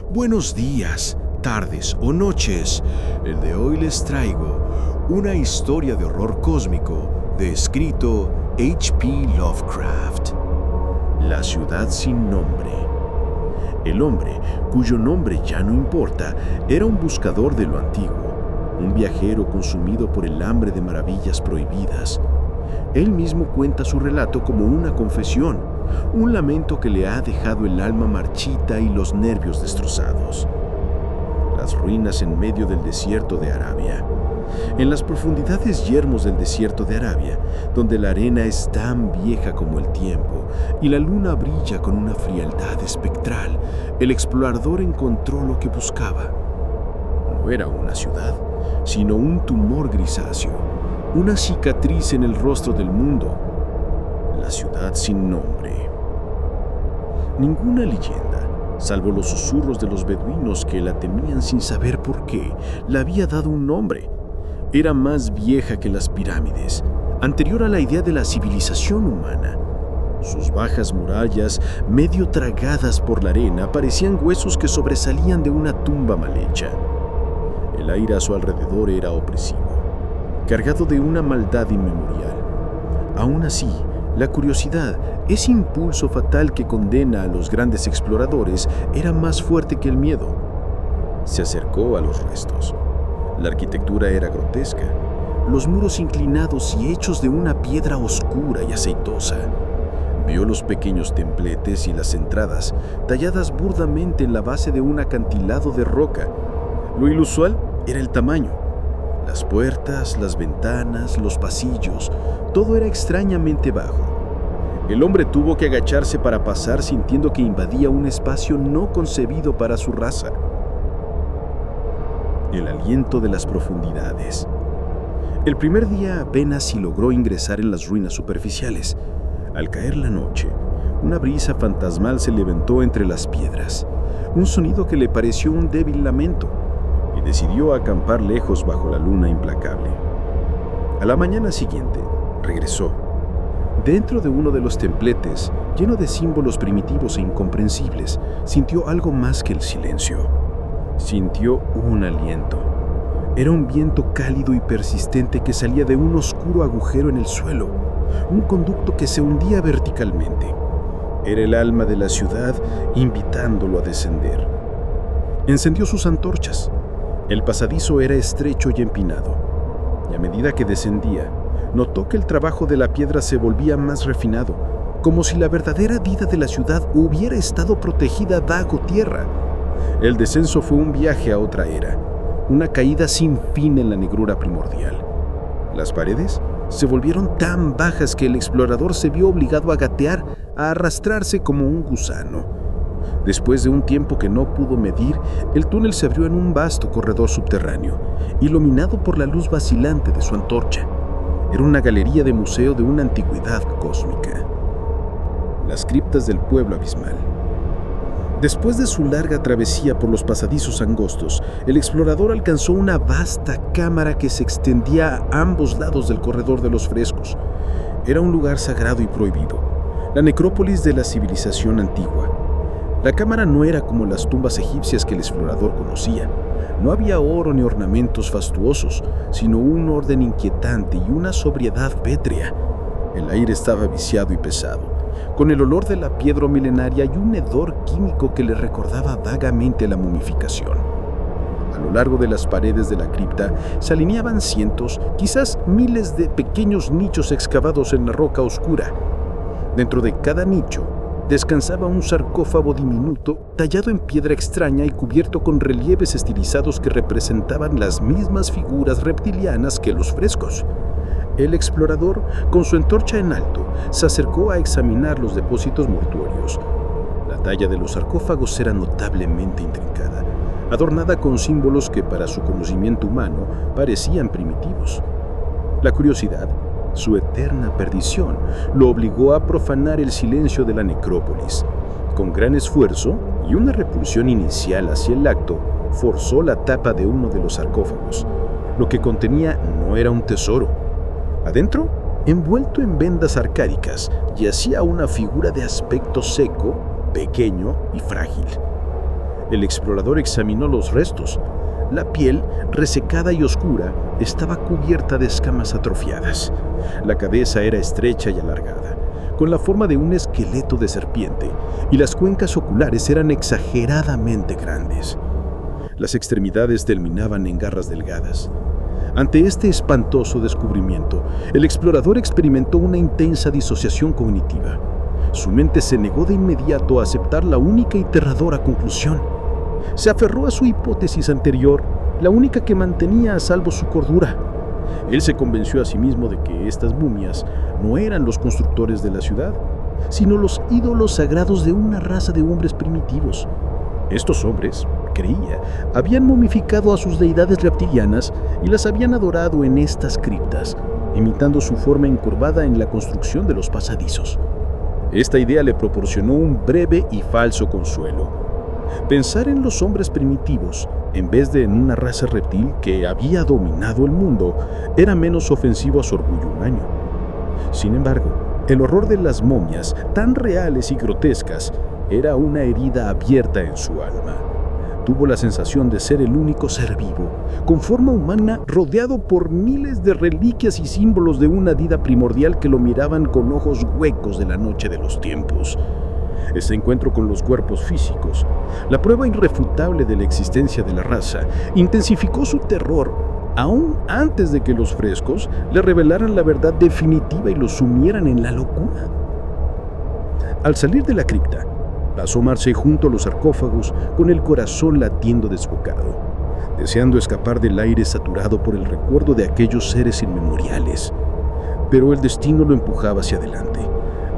buenos días, tardes o noches. El de hoy les traigo una historia de horror cósmico de escrito H.P. Lovecraft. La ciudad sin nombre. El hombre, cuyo nombre ya no importa, era un buscador de lo antiguo, un viajero consumido por el hambre de maravillas prohibidas. Él mismo cuenta su relato como una confesión, un lamento que le ha dejado el alma marchita y los nervios destrozados. Las ruinas en medio del desierto de Arabia. En las profundidades yermos del desierto de Arabia, donde la arena es tan vieja como el tiempo y la luna brilla con una frialdad espectral, el explorador encontró lo que buscaba. No era una ciudad, sino un tumor grisáceo, una cicatriz en el rostro del mundo, la ciudad sin nombre. Ninguna leyenda, salvo los susurros de los beduinos que la temían sin saber por qué, le había dado un nombre. Era más vieja que las pirámides, anterior a la idea de la civilización humana. Sus bajas murallas, medio tragadas por la arena, parecían huesos que sobresalían de una tumba mal hecha. El aire a su alrededor era opresivo, cargado de una maldad inmemorial. Aún así, la curiosidad, ese impulso fatal que condena a los grandes exploradores, era más fuerte que el miedo. Se acercó a los restos. La arquitectura era grotesca, los muros inclinados y hechos de una piedra oscura y aceitosa. Vio los pequeños templetes y las entradas, talladas burdamente en la base de un acantilado de roca. Lo inusual era el tamaño. Las puertas, las ventanas, los pasillos, todo era extrañamente bajo. El hombre tuvo que agacharse para pasar, sintiendo que invadía un espacio no concebido para su raza. El aliento de las profundidades. El primer día apenas si logró ingresar en las ruinas superficiales. Al caer la noche, una brisa fantasmal se levantó entre las piedras, un sonido que le pareció un débil lamento, y decidió acampar lejos bajo la luna implacable. A la mañana siguiente, regresó. Dentro de uno de los templetes, lleno de símbolos primitivos e incomprensibles, sintió algo más que el silencio. Sintió un aliento. Era un viento cálido y persistente que salía de un oscuro agujero en el suelo, un conducto que se hundía verticalmente. Era el alma de la ciudad invitándolo a descender. Encendió sus antorchas. El pasadizo era estrecho y empinado, y a medida que descendía, notó que el trabajo de la piedra se volvía más refinado, como si la verdadera vida de la ciudad hubiera estado protegida bajo tierra. El descenso fue un viaje a otra era, una caída sin fin en la negrura primordial. Las paredes se volvieron tan bajas que el explorador se vio obligado a gatear, a arrastrarse como un gusano. Después de un tiempo que no pudo medir, el túnel se abrió en un vasto corredor subterráneo, iluminado por la luz vacilante de su antorcha. Era una galería de museo de una antigüedad cósmica. Las criptas del pueblo abismal. Después de su larga travesía por los pasadizos angostos, el explorador alcanzó una vasta cámara que se extendía a ambos lados del corredor de los frescos. Era un lugar sagrado y prohibido, la necrópolis de la civilización antigua. La cámara no era como las tumbas egipcias que el explorador conocía. No había oro ni ornamentos fastuosos, sino un orden inquietante y una sobriedad pétrea. El aire estaba viciado y pesado, con el olor de la piedra milenaria y un hedor químico que le recordaba vagamente la momificación. A lo largo de las paredes de la cripta se alineaban cientos, quizás miles de pequeños nichos excavados en la roca oscura. Dentro de cada nicho descansaba un sarcófago diminuto, tallado en piedra extraña y cubierto con relieves estilizados que representaban las mismas figuras reptilianas que los frescos. El explorador, con su antorcha en alto, se acercó a examinar los depósitos mortuorios. La talla de los sarcófagos era notablemente intrincada, adornada con símbolos que para su conocimiento humano parecían primitivos. La curiosidad, su eterna perdición, lo obligó a profanar el silencio de la necrópolis. Con gran esfuerzo y una repulsión inicial hacia el acto, forzó la tapa de uno de los sarcófagos. Lo que contenía no era un tesoro. Adentro, envuelto en vendas arcádicas, yacía una figura de aspecto seco, pequeño y frágil. El explorador examinó los restos. La piel, resecada y oscura, estaba cubierta de escamas atrofiadas. La cabeza era estrecha y alargada, con la forma de un esqueleto de serpiente, y las cuencas oculares eran exageradamente grandes. Las extremidades terminaban en garras delgadas. Ante este espantoso descubrimiento, el explorador experimentó una intensa disociación cognitiva. Su mente se negó de inmediato a aceptar la única y aterradora conclusión. Se aferró a su hipótesis anterior, la única que mantenía a salvo su cordura. Él se convenció a sí mismo de que estas momias no eran los constructores de la ciudad, sino los ídolos sagrados de una raza de hombres primitivos. Estos hombres, creía, habían momificado a sus deidades reptilianas y las habían adorado en estas criptas, imitando su forma encorvada en la construcción de los pasadizos. Esta idea le proporcionó un breve y falso consuelo. Pensar en los hombres primitivos, en vez de en una raza reptil que había dominado el mundo, era menos ofensivo a su orgullo humano. Sin embargo, el horror de las momias, tan reales y grotescas, era una herida abierta en su alma. Tuvo la sensación de ser el único ser vivo, con forma humana, rodeado por miles de reliquias y símbolos de una vida primordial que lo miraban con ojos huecos de la noche de los tiempos. Ese encuentro con los cuerpos físicos, la prueba irrefutable de la existencia de la raza, intensificó su terror, aún antes de que los frescos le revelaran la verdad definitiva y lo sumieran en la locura. Al salir de la cripta, asomarse junto a los sarcófagos con el corazón latiendo desbocado, deseando escapar del aire saturado por el recuerdo de aquellos seres inmemoriales. Pero el destino lo empujaba hacia adelante,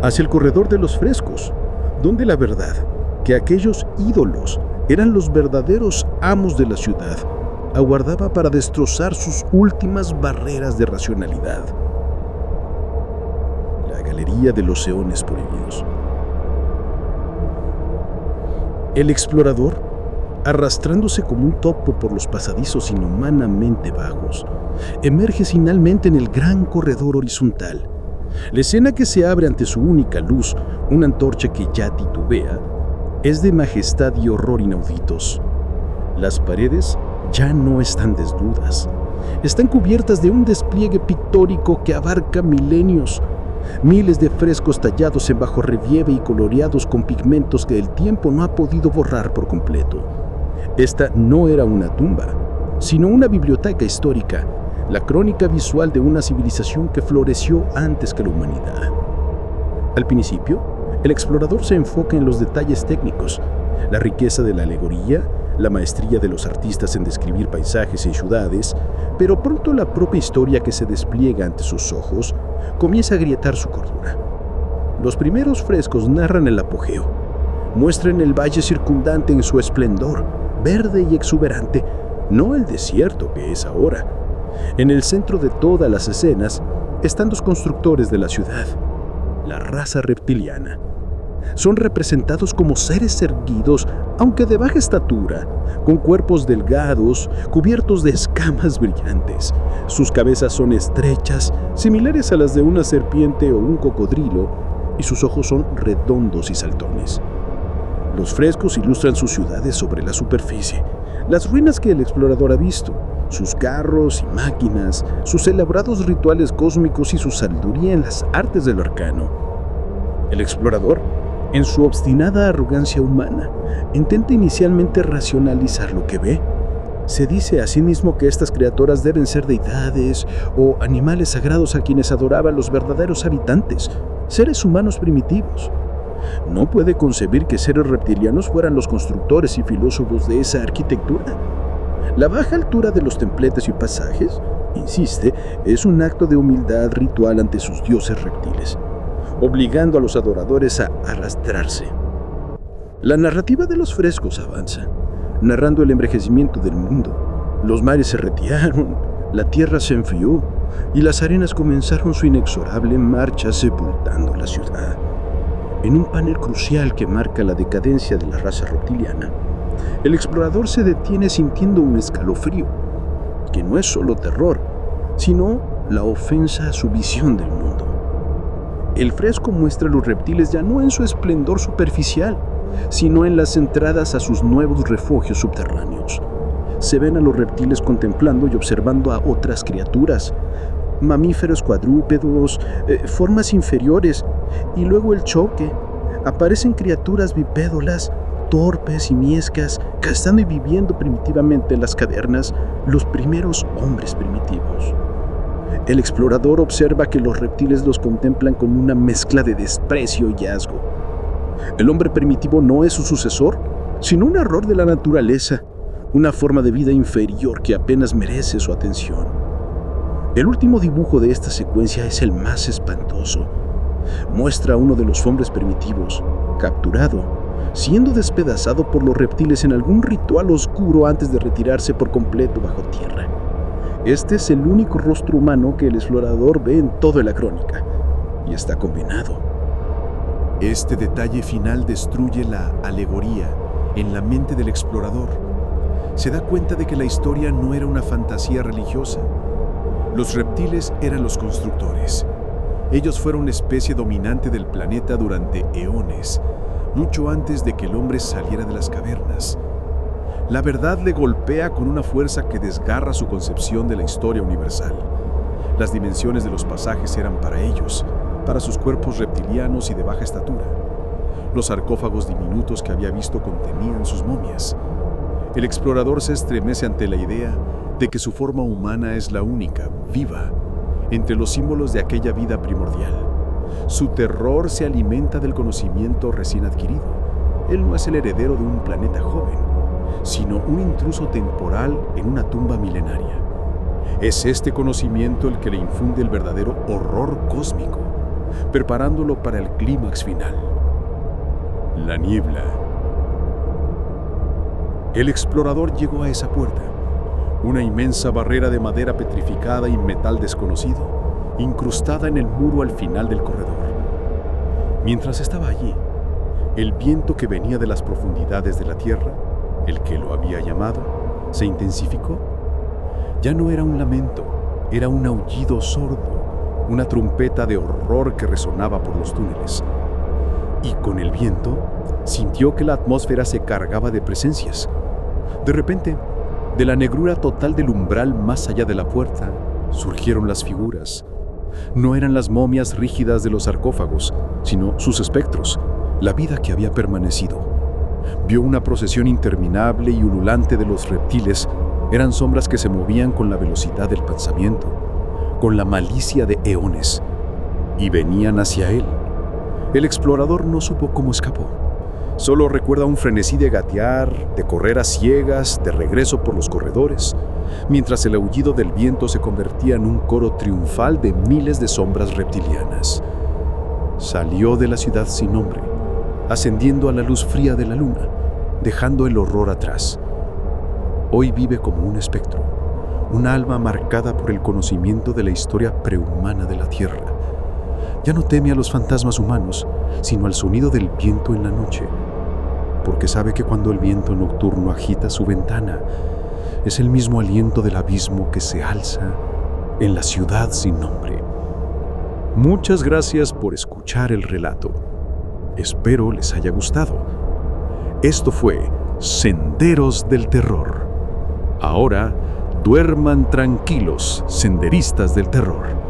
hacia el corredor de los frescos, donde la verdad, que aquellos ídolos eran los verdaderos amos de la ciudad, aguardaba para destrozar sus últimas barreras de racionalidad. La galería de los eones prohibidos. El explorador, arrastrándose como un topo por los pasadizos inhumanamente vagos, emerge finalmente en el gran corredor horizontal. La escena que se abre ante su única luz, una antorcha que ya titubea, es de majestad y horror inauditos. Las paredes ya no están desnudas, están cubiertas de un despliegue pictórico que abarca milenios. Miles de frescos tallados en bajo relieve y coloreados con pigmentos que el tiempo no ha podido borrar por completo. Esta no era una tumba, sino una biblioteca histórica, la crónica visual de una civilización que floreció antes que la humanidad. Al principio, el explorador se enfoca en los detalles técnicos, la riqueza de la alegoría, la maestría de los artistas en describir paisajes y ciudades, pero pronto la propia historia que se despliega ante sus ojos comienza a agrietar su cordura. Los primeros frescos narran el apogeo, muestran el valle circundante en su esplendor, verde y exuberante, no el desierto que es ahora. En el centro de todas las escenas están los constructores de la ciudad, la raza reptiliana. Son representados como seres erguidos, aunque de baja estatura, con cuerpos delgados, cubiertos de escamas brillantes. Sus cabezas son estrechas, similares a las de una serpiente o un cocodrilo, y sus ojos son redondos y saltones. Los frescos ilustran sus ciudades sobre la superficie, las ruinas que el explorador ha visto, sus carros y máquinas, sus elaborados rituales cósmicos y su sabiduría en las artes del arcano. El explorador, en su obstinada arrogancia humana, intenta inicialmente racionalizar lo que ve. Se dice a sí mismo que estas criaturas deben ser deidades o animales sagrados a quienes adoraban los verdaderos habitantes, seres humanos primitivos. No puede concebir que seres reptilianos fueran los constructores y filósofos de esa arquitectura. La baja altura de los templetes y pasajes, insiste, es un acto de humildad ritual ante sus dioses reptiles, obligando a los adoradores a arrastrarse. La narrativa de los frescos avanza, narrando el envejecimiento del mundo. Los mares se retiraron, la tierra se enfrió y las arenas comenzaron su inexorable marcha sepultando la ciudad. En un panel crucial que marca la decadencia de la raza reptiliana, el explorador se detiene sintiendo un escalofrío, que no es solo terror, sino la ofensa a su visión del mundo. El fresco muestra a los reptiles ya no en su esplendor superficial, sino en las entradas a sus nuevos refugios subterráneos. Se ven a los reptiles contemplando y observando a otras criaturas, mamíferos cuadrúpedos, formas inferiores, y luego el choque. Aparecen criaturas bipédolas, torpes y miescas, cazando y viviendo primitivamente en las cavernas, los primeros hombres primitivos. El explorador observa que los reptiles los contemplan con una mezcla de desprecio y asco. El hombre primitivo no es su sucesor, sino un error de la naturaleza, una forma de vida inferior que apenas merece su atención. El último dibujo de esta secuencia es el más espantoso. Muestra a uno de los hombres primitivos, capturado, siendo despedazado por los reptiles en algún ritual oscuro antes de retirarse por completo bajo tierra. Este es el único rostro humano que el explorador ve en toda la crónica, y está combinado. Este detalle final destruye la alegoría en la mente del explorador. Se da cuenta de que la historia no era una fantasía religiosa. Los reptiles eran los constructores. Ellos fueron una especie dominante del planeta durante eones, mucho antes de que el hombre saliera de las cavernas. La verdad le golpea con una fuerza que desgarra su concepción de la historia universal. Las dimensiones de los pasajes eran para ellos, para sus cuerpos reptilianos y de baja estatura. Los sarcófagos diminutos que había visto contenían sus momias. El explorador se estremece ante la idea de que su forma humana es la única, viva, entre los símbolos de aquella vida primordial. Su terror se alimenta del conocimiento recién adquirido. Él no es el heredero de un planeta joven, sino un intruso temporal en una tumba milenaria. Es este conocimiento el que le infunde el verdadero horror cósmico, preparándolo para el clímax final. La niebla. El explorador llegó a esa puerta, una inmensa barrera de madera petrificada y metal desconocido, incrustada en el muro al final del corredor. Mientras estaba allí, el viento que venía de las profundidades de la tierra, el que lo había llamado, se intensificó. Ya no era un lamento, era un aullido sordo, una trompeta de horror que resonaba por los túneles. Y con el viento, sintió que la atmósfera se cargaba de presencias. De repente, de la negrura total del umbral más allá de la puerta, surgieron las figuras. No eran las momias rígidas de los sarcófagos, sino sus espectros, la vida que había permanecido. Vio una procesión interminable y ululante de los reptiles. Eran sombras que se movían con la velocidad del pensamiento, con la malicia de eones, y venían hacia él. El explorador no supo cómo escapó. Solo recuerda un frenesí de gatear, de correr a ciegas, de regreso por los corredores, mientras el aullido del viento se convertía en un coro triunfal de miles de sombras reptilianas. Salió de la ciudad sin nombre, ascendiendo a la luz fría de la luna, dejando el horror atrás. Hoy vive como un espectro, un alma marcada por el conocimiento de la historia prehumana de la Tierra. Ya no teme a los fantasmas humanos, sino al sonido del viento en la noche, porque sabe que cuando el viento nocturno agita su ventana, es el mismo aliento del abismo que se alza en la ciudad sin nombre. Muchas gracias por escuchar el relato. Espero les haya gustado. Esto fue Senderos del Terror. Ahora, duerman tranquilos, senderistas del terror.